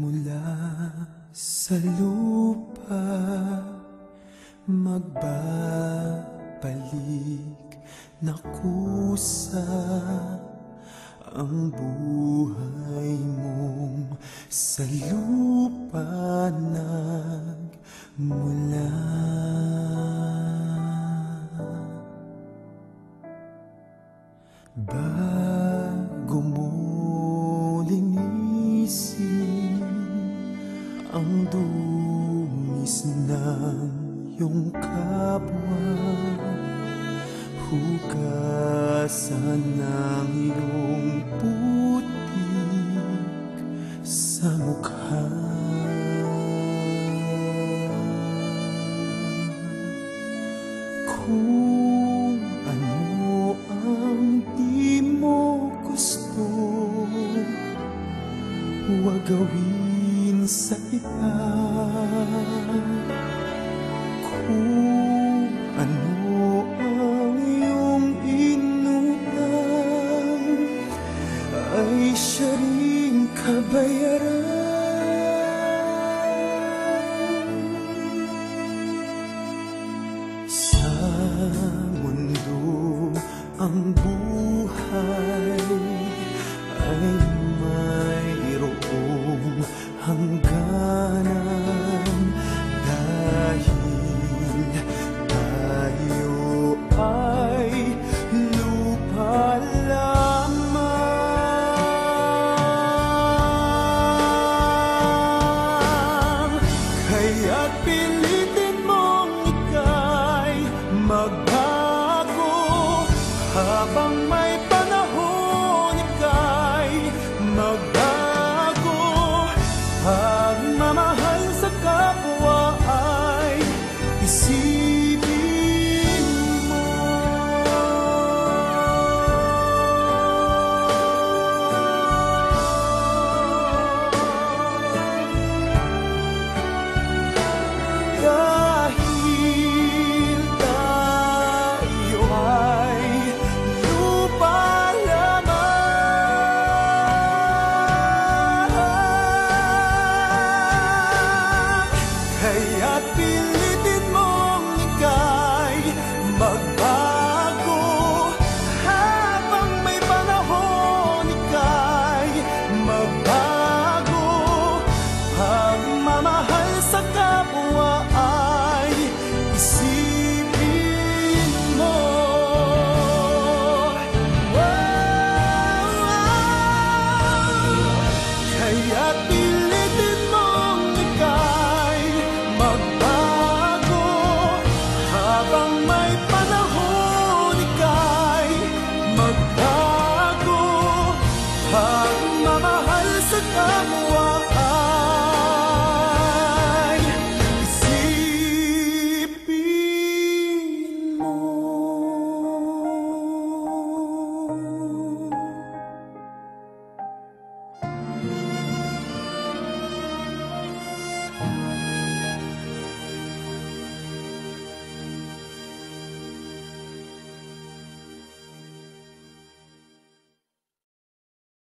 mula sa lupa, magbabalik na kusa ang buhay mong sa lupa nagmula. Bago mo linisin ang dungis ng iyong kapwa, hugasan ng iyong putik sa mukha. Kung ano ang di mo gusto, huwag gawin sa iba. Kung ano ang iyong inuman, ay siya ring kabayaran. Sa mundo ang buhay ay